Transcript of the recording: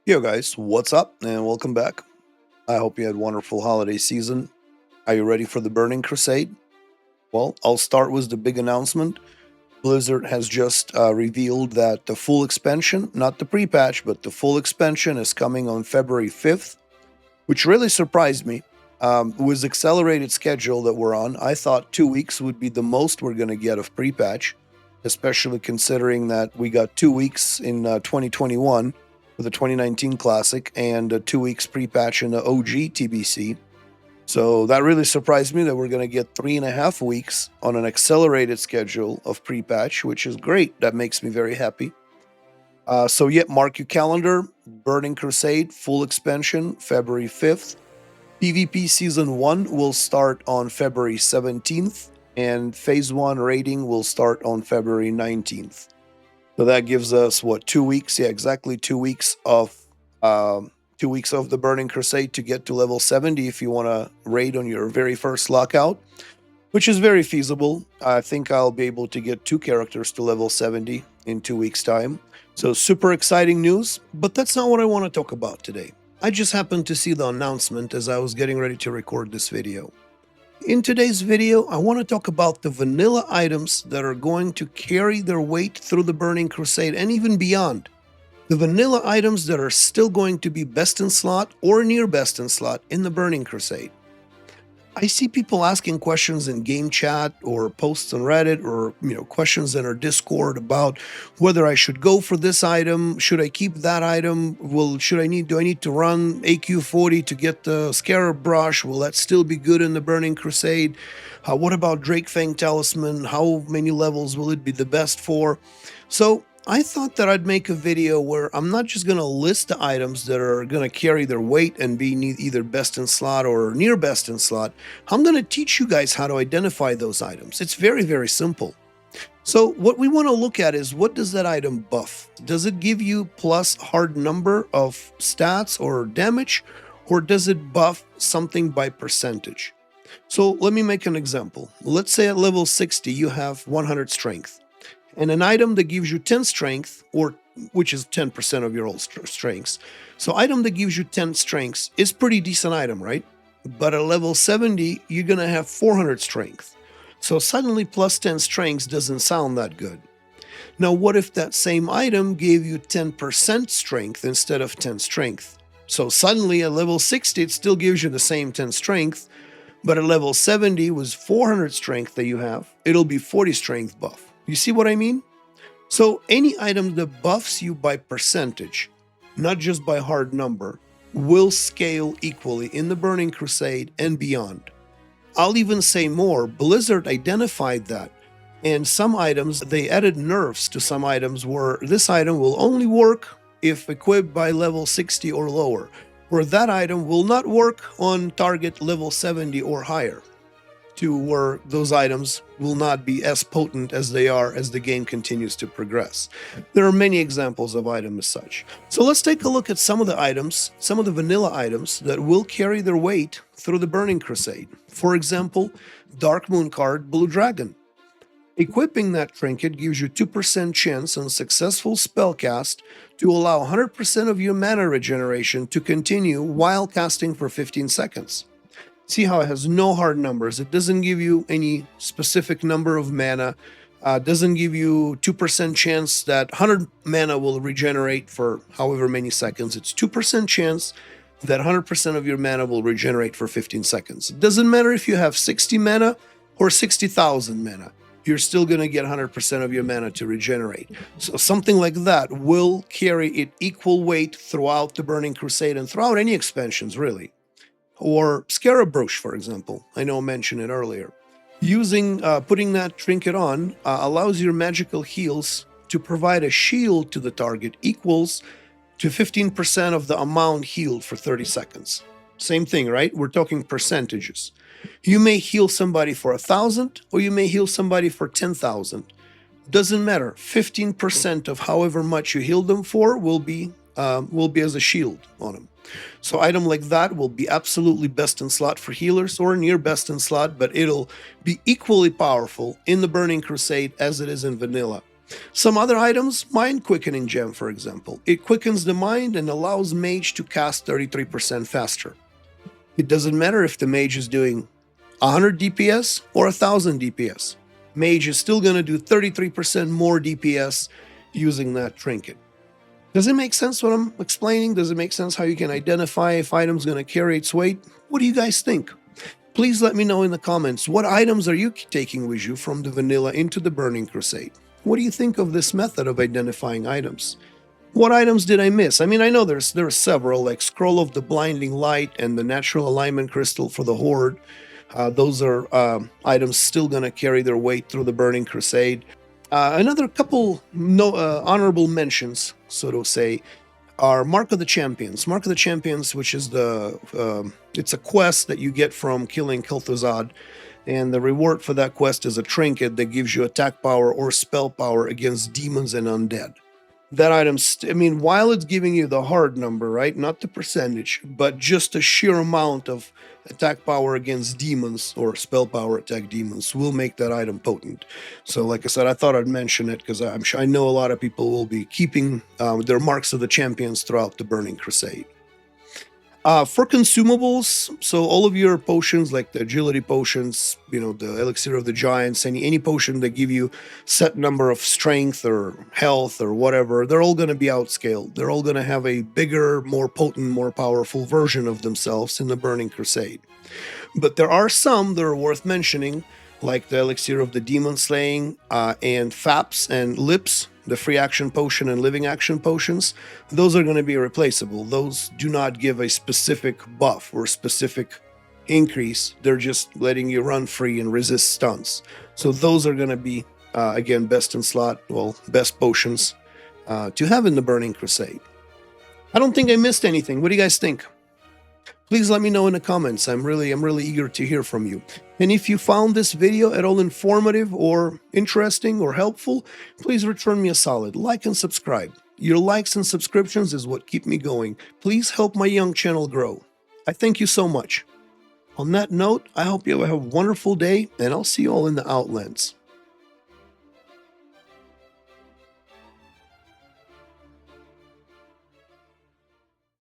Yo guys, what's up and welcome back. I hope you had a wonderful holiday season. Are you ready for the Burning Crusade? Well, I'll start with the big announcement. Blizzard has just revealed that the full expansion, not the pre-patch, but the full expansion is coming on February 5th, which really surprised me. With the accelerated schedule that we're on, I thought 2 weeks would be the most we're going to get of pre-patch, especially considering that we got 2 weeks in 2021 for the 2019 Classic and 2 weeks pre-patch in the OG TBC. So that really surprised me that we're going to get 3.5 weeks on an accelerated schedule of pre-patch, which is great. That makes me very happy. Mark your calendar. Burning Crusade, full expansion, February 5th. PvP Season 1 will start on February 17th, and Phase 1 raiding will start on February 19th. So that gives us, 2 weeks? Yeah, exactly 2 weeks of 2 weeks of the Burning Crusade to get to level 70 if you want to raid on your very first lockout, which is very feasible. I think I'll be able to get 2 characters to level 70 in 2 weeks' time. So super exciting news, but that's not what I want to talk about today. I just happened to see the announcement as I was getting ready to record this video. In today's video, I want to talk about the vanilla items that are going to carry their weight through the Burning Crusade and even beyond. The vanilla items that are still going to be best in slot or near best in slot in the Burning Crusade. I see people asking questions in game chat or posts on Reddit or questions in our Discord about whether I should go for this item, should I keep that item, do I need to run AQ40 to get the Scarab Brush, will that still be good in the Burning Crusade? What about Drake Fang Talisman, how many levels will it be the best for? So I thought that I'd make a video where I'm not just going to list the items that are going to carry their weight and be either best in slot or near best in slot. I'm going to teach you guys how to identify those items. It's very, very simple. So what we want to look at is, what does that item buff? Does it give you plus hard number of stats or damage, or does it buff something by percentage? So let me make an example. Let's say at level 60 you have 100 strength. And an item that gives you 10 strength, which is 10% of your old strengths. So item that gives you 10 strengths is pretty decent item, right? But at level 70, you're going to have 400 strength. So suddenly plus 10 strengths doesn't sound that good. Now, what if that same item gave you 10% strength instead of 10 strength? So suddenly at level 60, it still gives you the same 10 strength, but at level 70 with 400 strength that you have, it'll be 40 strength buff. You see what I mean? So any item that buffs you by percentage, not just by hard number, will scale equally in the Burning Crusade and beyond. I'll even say more, Blizzard identified that, and some items, they added nerfs to some items where this item will only work if equipped by level 60 or lower, where that item will not work on target level 70 or higher, to where those items will not be as potent as they are as the game continues to progress. There are many examples of items as such. So let's take a look at some of the items, some of the vanilla items that will carry their weight through the Burning Crusade. For example, Dark Moon card, Blue Dragon. Equipping that trinket gives you 2% chance on successful spellcast to allow 100% of your mana regeneration to continue while casting for 15 seconds. See how it has no hard numbers. It doesn't give you any specific number of mana. Doesn't give you 2% chance that 100 mana will regenerate for however many seconds. It's 2% chance that 100% of your mana will regenerate for 15 seconds. It doesn't matter if you have 60 mana or 60,000 mana. You're still going to get 100% of your mana to regenerate. So something like that will carry it equal weight throughout the Burning Crusade and throughout any expansions, really. Or Scarab Brush, for example. I know I mentioned it earlier. Putting that trinket on allows your magical heals to provide a shield to the target equals to 15% of the amount healed for 30 seconds. Same thing, right? We're talking percentages. You may heal somebody for 1,000 or you may heal somebody for 10,000. Doesn't matter. 15% of however much you heal them for will be as a shield on them. So item like that will be absolutely best in slot for healers or near best in slot, but it'll be equally powerful in the Burning Crusade as it is in vanilla. Some other items, Mind Quickening Gem, for example. It quickens the mind and allows mage to cast 33% faster. It doesn't matter if the mage is doing 100 DPS or 1000 DPS. Mage is still going to do 33% more DPS using that trinket. Does it make sense what I'm explaining? Does it make sense how you can identify if item's going to carry its weight? What do you guys think? Please let me know in the comments. What items are you taking with you from the vanilla into the Burning Crusade? What do you think of this method of identifying items? What items did I miss? I mean, I know there are several, like Scroll of the Blinding Light and the Natural Alignment Crystal for the Horde. Those are items still going to carry their weight through the Burning Crusade. Another couple honorable mentions, so to say, are Mark of the Champions. Mark of the Champions, which is it's a quest that you get from killing Kel'Thuzad, and the reward for that quest is a trinket that gives you attack power or spell power against demons and undead. That item, while it's giving you the hard number, right, not the percentage, but just the sheer amount of attack power against demons or spell power attack demons will make that item potent. So like I said, I thought I'd mention it because I know a lot of people will be keeping their Marks of the Champions throughout the Burning Crusade. For consumables, so all of your potions, like the agility potions, the elixir of the giants, any potion that give you set number of strength or health or whatever, they're all going to be outscaled. They're all going to have a bigger, more potent, more powerful version of themselves in the Burning Crusade. But there are some that are worth mentioning, like the elixir of the demon slaying and FAPS and lips, the free action potion and living action potions. Those are going to be replaceable. Those do not give a specific buff or specific increase. They're just letting you run free and resist stunts. So those are going to be, again, best in slot, best potions to have in the Burning Crusade. I don't think I missed anything. What do you guys think? Please let me know in the comments. I'm really eager to hear from you. And if you found this video at all informative or interesting or helpful, please return me a solid like and subscribe. Your likes and subscriptions is what keep me going. Please help my young channel grow. I thank you so much. On that note, I hope you have a wonderful day, and I'll see you all in the Outlands.